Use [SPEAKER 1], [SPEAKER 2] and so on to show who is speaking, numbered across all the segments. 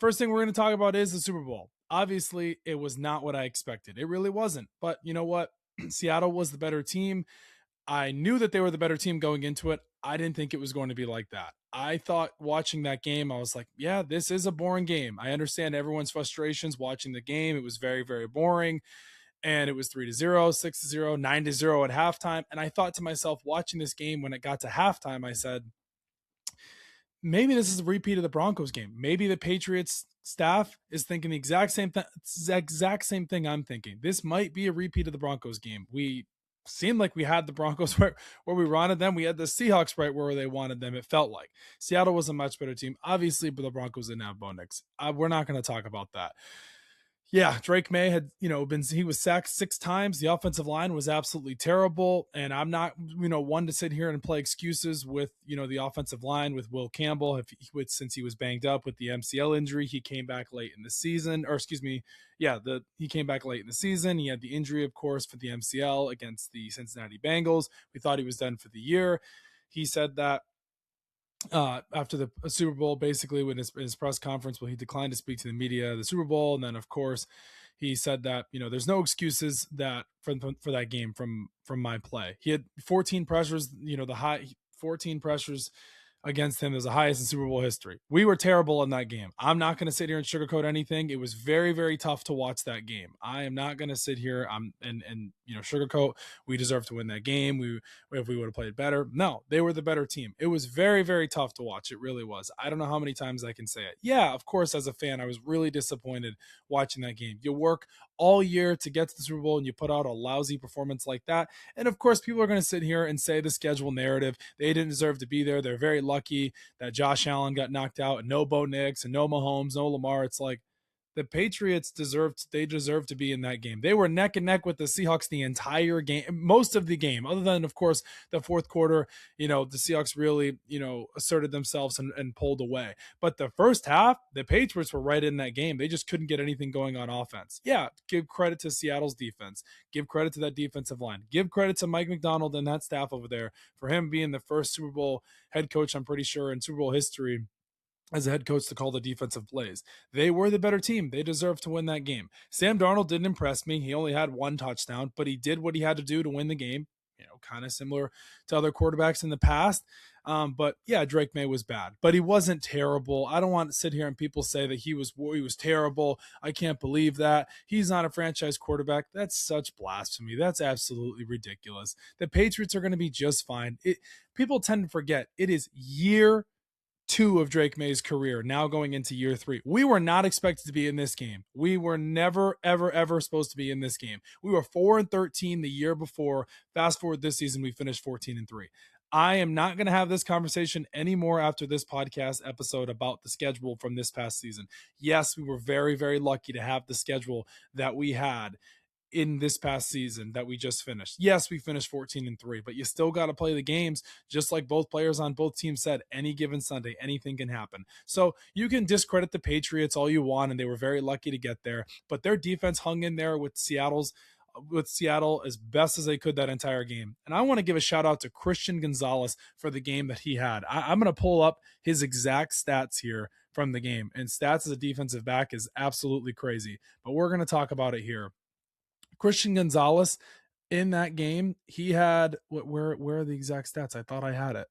[SPEAKER 1] first thing we're going to talk about is the Super Bowl. Obviously, it was not what I expected. It really wasn't. But you know what? Seattle was the better team. I knew that they were the better team going into it. I didn't think it was going to be like that. I thought watching that game, I was like, yeah, this is a boring game. I understand everyone's frustrations watching the game. It was very, very boring. And it was 3-0, 6-0, 9-0 at halftime. And I thought to myself, watching this game when it got to halftime, I said, maybe this is a repeat of the Broncos game. Maybe the Patriots staff is thinking the exact same thing I'm thinking. This might be a repeat of the Broncos game. We seemed like we had the Broncos where we wanted them. We had the Seahawks right where they wanted them. It felt like Seattle was a much better team, obviously, but the Broncos didn't have Bo Nix. We're not going to talk about that. Yeah, Drake Maye had, he was sacked 6 times. The offensive line was absolutely terrible. And I'm not, one to sit here and play excuses with, the offensive line with Will Campbell. Since he was banged up with the MCL injury, he came back late in the season, he came back late in the season. He had the injury, of course, for the MCL against the Cincinnati Bengals. We thought he was done for the year. He said that after the Super Bowl, basically when his press conference, he declined to speak to the media, the Super Bowl. And then of course he said that, there's no excuses that for that game from my play. He had 14 pressures, 14 pressures against him is the highest in Super Bowl history. We were terrible in that game. I'm not going to sit here and sugarcoat anything. It was very, very tough to watch that game. I am not going to sit here and sugarcoat. We deserve to win that game. If we would have played better. No, they were the better team. It was very, very tough to watch. It really was. I don't know how many times I can say it. Yeah, of course, as a fan, I was really disappointed watching that game. You work all year to get to the Super Bowl and you put out a lousy performance like that. And of course, people are going to sit here and say the schedule narrative. They didn't deserve to be there. They're very lucky that Josh Allen got knocked out and no Bo Nix and no Mahomes, no Lamar. It's like the Patriots deserve to be in that game. They were neck and neck with the Seahawks the entire game, most of the game, other than, of course, the fourth quarter. The Seahawks really, asserted themselves and pulled away. But the first half, the Patriots were right in that game. They just couldn't get anything going on offense. Yeah, give credit to Seattle's defense. Give credit to that defensive line. Give credit to Mike McDonald and that staff over there for him being the first Super Bowl head coach, I'm pretty sure, in Super Bowl history as a head coach to call the defensive plays. They were the better team. They deserved to win that game. Sam Darnold didn't impress me. He only had 1 touchdown, but he did what he had to do to win the game. Kind of similar to other quarterbacks in the past. But yeah, Drake Maye was bad, but he wasn't terrible. I don't want to sit here and people say that he was terrible. I can't believe that. He's not a franchise quarterback. That's such blasphemy. That's absolutely ridiculous. The Patriots are going to be just fine. People tend to forget it is year 2 of Drake Maye's career, now going into year 3. We were not expected to be in this game. We were never, ever, ever supposed to be in this game. We were 4-13 the year before. Fast forward this season, we finished 14-3. I am not going to have this conversation anymore after this podcast episode about the schedule from this past season. Yes, we were very, very lucky to have the schedule that we had in this past season that we just finished. Yes, we finished 14-3, but you still got to play the games. Just like both players on both teams said, any given Sunday, anything can happen. So you can discredit the Patriots all you want, and they were very lucky to get there, but their defense hung in there with Seattle as best as they could that entire game. And I want to give a shout out to Christian Gonzalez for the game that he had. I'm going to pull up his exact stats here from the game, and stats as a defensive back is absolutely crazy, but we're going to talk about it here. Christian Gonzalez in that game, he had where are the exact stats? I thought I had it.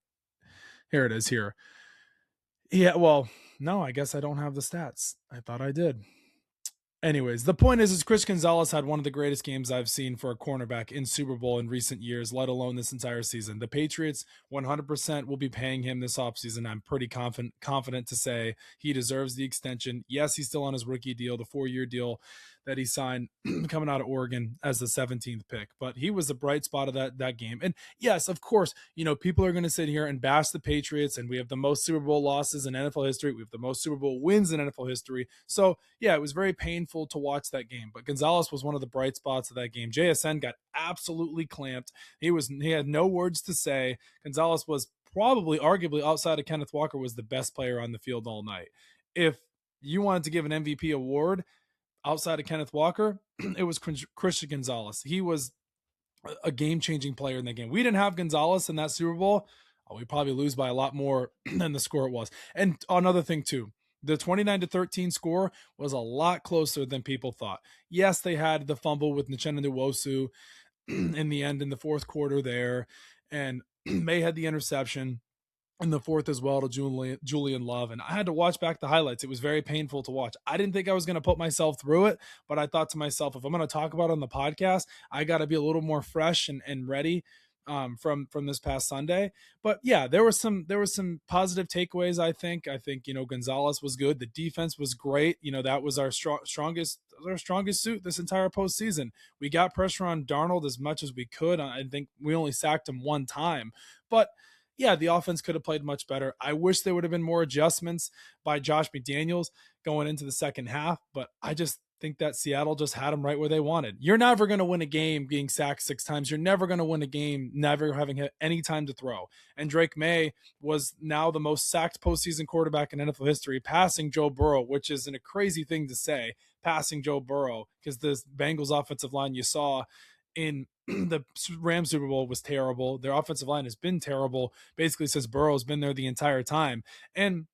[SPEAKER 1] Here it is here. Yeah, well, no, I guess I don't have the stats. I thought I did. Anyways, the point is Chris Gonzalez had one of the greatest games I've seen for a cornerback in Super Bowl in recent years, let alone this entire season. The Patriots 100% will be paying him this offseason. I'm pretty confident to say he deserves the extension. Yes, he's still on his rookie deal, the 4-year deal that he signed coming out of Oregon as the 17th pick. But he was a bright spot of that game. And yes, of course, people are going to sit here and bash the Patriots, and we have the most Super Bowl losses in NFL history. We have the most Super Bowl wins in NFL history. So yeah, it was very painful to watch that game. But Gonzalez was one of the bright spots of that game. JSN got absolutely clamped. He had no words to say. Gonzalez was probably, arguably, outside of Kenneth Walker, was the best player on the field all night. If you wanted to give an MVP award outside of Kenneth Walker, it was Christian Gonzalez. He was a game-changing player in that game. We didn't have Gonzalez in that Super Bowl. We'd probably lose by a lot more than the score it was. And another thing, too, The 29-13 score was a lot closer than people thought. Yes, they had the fumble with Nchenna Nwosu in the end in the fourth quarter there, and May had the interception in the fourth as well to Julian Love. And I had to watch back the highlights. It was very painful to watch. I didn't think I was going to put myself through it, but I thought to myself, if I'm going to talk about it on the podcast, I got to be a little more fresh and ready from this past Sunday. But yeah, there was some positive takeaways. I think Gonzalez was good. The defense was great. That was our strongest suit this entire postseason. We got pressure on Darnold as much as we could. I think we only sacked him one time, but yeah, the offense could have played much better. I wish there would have been more adjustments by Josh McDaniels going into the second half, but I just think that Seattle just had them right where they wanted. You're never going to win a game being sacked 6 times. You're never going to win a game never having any time to throw. And Drake Maye was now the most sacked postseason quarterback in NFL history, passing Joe Burrow, which is a crazy thing to say, passing Joe Burrow, because the Bengals offensive line you saw in the Rams Super Bowl was terrible. Their offensive line has been terrible, basically since Burrow's been there the entire time. And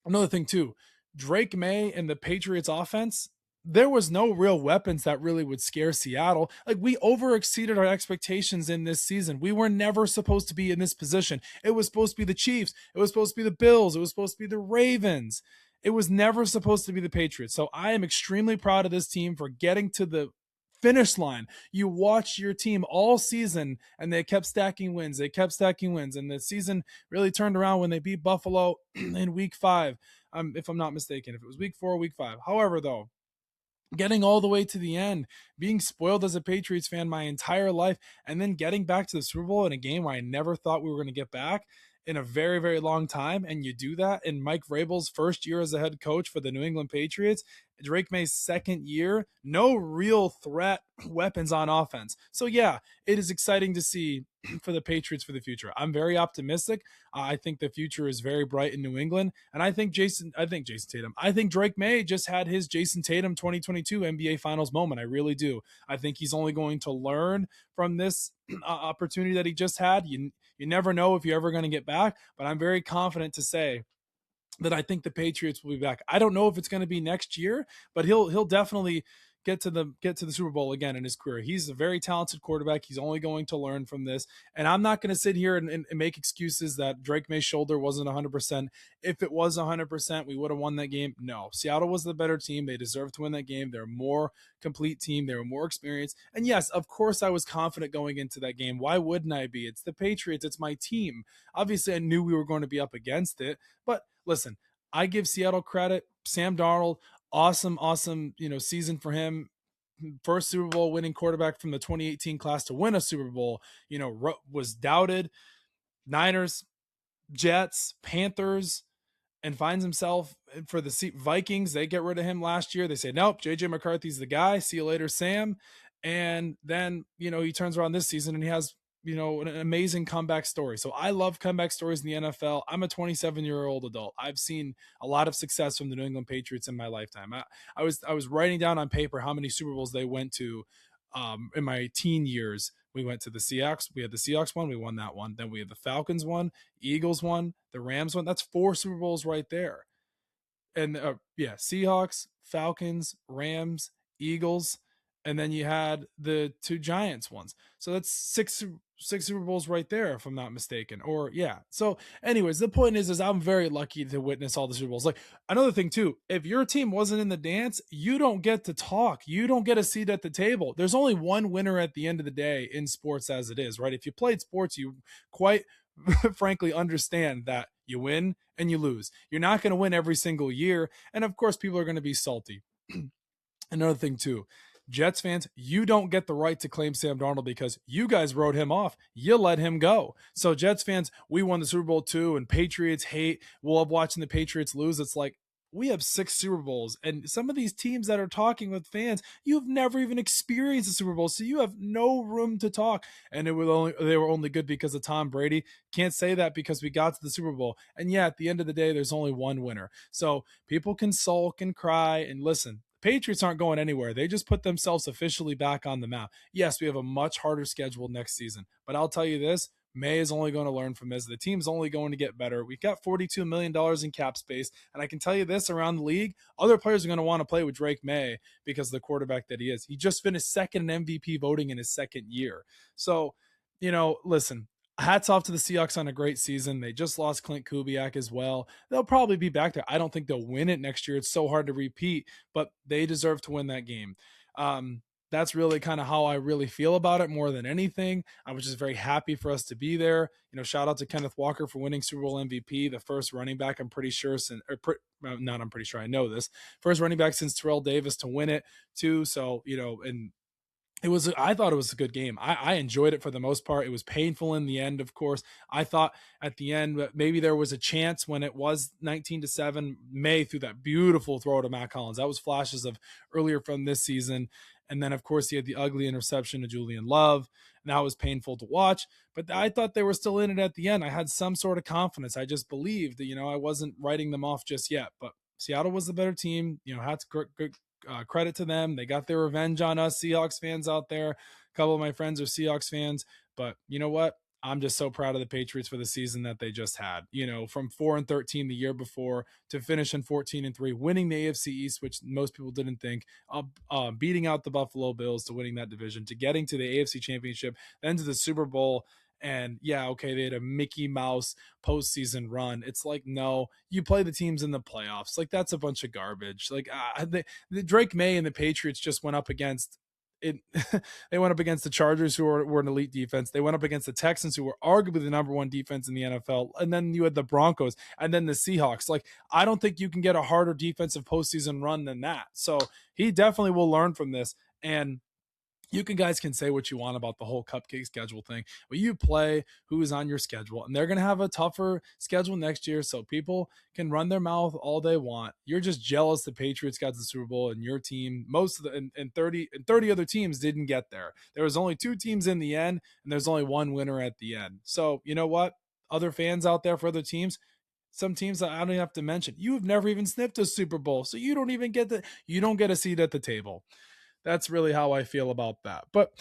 [SPEAKER 1] another thing too, Drake Maye and the Patriots offense, there was no real weapons that really would scare Seattle. Like, we over exceeded our expectations in this season. We were never supposed to be in this position. It was supposed to be the Chiefs. It was supposed to be the Bills. It was supposed to be the Ravens. It was never supposed to be the Patriots. So I am extremely proud of this team for getting to the finish line. You watched your team all season and they kept stacking wins. They kept stacking wins. And the season really turned around when they beat Buffalo in week 5. If I'm not mistaken, if it was week 4 or week 5. However, though, getting all the way to the end, being spoiled as a Patriots fan my entire life, and then getting back to the Super Bowl in a game where I never thought we were going to get back in a very, very long time. And you do that in Mike Vrabel's first year as a head coach for the New England Patriots, Drake Maye's second year, no real threat weapons on offense. So yeah, it is exciting to see for the Patriots for the future. I'm very optimistic. I think the future is very bright in New England. And I think Jason Tatum, I think Drake Maye just had his Jason Tatum 2022 NBA Finals moment. I really do. I think he's only going to learn from this opportunity that he just had. You never know if you're ever going to get back, but I'm very confident to say that I think the Patriots will be back. I don't know if it's going to be next year, but he'll definitely get to the Super Bowl again in his career. He's a very talented quarterback. He's only going to learn from this. And I'm not going to sit here and make excuses that Drake Maye's shoulder wasn't 100%. If it was 100%, we would have won that game. No, Seattle was the better team. They deserved to win that game. They're a more complete team. They were more experienced. And yes, of course I was confident going into that game. Why wouldn't I be? It's the Patriots. It's my team. Obviously, I knew we were going to be up against it. But listen, I give Seattle credit. Sam Darnold, awesome season for him. First Super Bowl winning quarterback from the 2018 class to win a Super Bowl. Was doubted. Niners, Jets, Panthers, and finds himself for the Vikings. They get rid of him last year. They say, nope, JJ McCarthy's the guy. See you later, Sam. And then he turns around this season and he has an amazing comeback story. So I love comeback stories in the NFL. I'm a 27-year-old adult. I've seen a lot of success from the New England Patriots in my lifetime. I was writing down on paper how many Super Bowls they went to in my teen years. We went to the Seahawks. We had the Seahawks one. We won that one. Then we had the Falcons one, Eagles one, the Rams one. That's 4 Super Bowls right there. And Seahawks, Falcons, Rams, Eagles, and then you had the 2 Giants ones. So that's 6 Super Bowls right there, if I'm not mistaken. Or yeah. So anyways, the point is I'm very lucky to witness all the Super Bowls. Like, another thing too, if your team wasn't in the dance, you don't get to talk. You don't get a seat at the table. There's only one winner at the end of the day in sports as it is, right? If you played sports, you quite frankly understand that you win and you lose. You're not going to win every single year. And of course, people are going to be salty. Another thing too, Jets fans, you don't get the right to claim Sam Darnold because you guys wrote him off. You let him go. So Jets fans, we won the Super Bowl too, and Patriots hate. We love watching the Patriots lose. It's like, we have 6 Super Bowls, and some of these teams that are talking with fans, you've never even experienced a Super Bowl, so you have no room to talk. And they were only good because of Tom Brady. Can't say that because we got to the Super Bowl. And yeah, at the end of the day, there's only one winner. So people can sulk and cry and listen. Patriots aren't going anywhere. They just put themselves officially back on the map. Yes, we have a much harder schedule next season, but I'll tell you this, May is only going to learn from this. The team's only going to get better. We've got $42 million in cap space. And I can tell you this around the league, other players are going to want to play with Drake Maye because of the quarterback that he is. He just finished second in MVP voting in his second year. So, listen, hats off to the Seahawks on a great season. They just lost Clint Kubiak as well. They'll probably be back there. I don't think they'll win it next year. It's so hard to repeat, but they deserve to win that game. That's really kind of how I really feel about it more than anything. I was just very happy for us to be there. Shout out to Kenneth Walker for winning Super Bowl MVP, the first running back, I'm pretty sure, I'm pretty sure I know this, first running back since Terrell Davis to win it too. So, and I thought it was a good game. I enjoyed it for the most part. It was painful in the end, of course. I thought at the end that maybe there was a chance when it was 19-7. May threw that beautiful throw to Matt Collins. That was flashes of earlier from this season. And then, of course, he had the ugly interception to Julian Love. And that was painful to watch. But I thought they were still in it at the end. I had some sort of confidence. I just believed that, I wasn't writing them off just yet. But Seattle was the better team. Had good credit to them. They got their revenge on us Seahawks fans out there. A couple of my friends are Seahawks fans, but you know what? I'm just so proud of the Patriots for the season that they just had. From 4-13 the year before to finish in 14-3, winning the AFC East, which most people didn't think, beating out the Buffalo Bills to winning that division, to getting to the AFC Championship, then to the Super Bowl. And yeah, okay, they had a Mickey Mouse postseason run. It's like, no, you play the teams in the playoffs. Like, that's a bunch of garbage. Like, the Drake Maye and the Patriots just went up against it. They went up against the Chargers, who were an elite defense. They went up against the Texans, who were arguably the number one defense in the NFL. And then you had the Broncos and then the Seahawks. Like, I don't think you can get a harder defensive postseason run than that. So he definitely will learn from this. And you guys can say what you want about the whole cupcake schedule thing, but you play who is on your schedule, and they're going to have a tougher schedule next year. So people can run their mouth all they want. You're just jealous the Patriots got to the Super Bowl and your team, most of the, and 30 other teams didn't get there. There was only 2 teams in the end, and there's only 1 winner at the end. So you know what? Other fans out there for other teams, some teams that I don't even have to mention, you have never even sniffed a Super Bowl. So you don't even get you don't get a seat at the table. That's really how I feel about that. But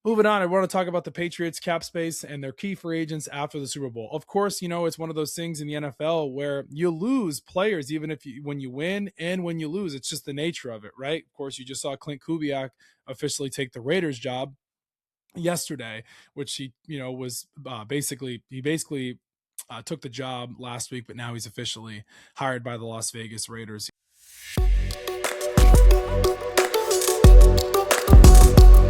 [SPEAKER 1] moving on, I want to talk about the Patriots cap space and their key free agents after the Super Bowl. Of course, it's one of those things in the NFL where you lose players, even when you win and when you lose. It's just the nature of it, right? Of course, you just saw Clint Kubiak officially take the Raiders job yesterday, which he basically took the job last week, but now he's officially hired by the Las Vegas Raiders.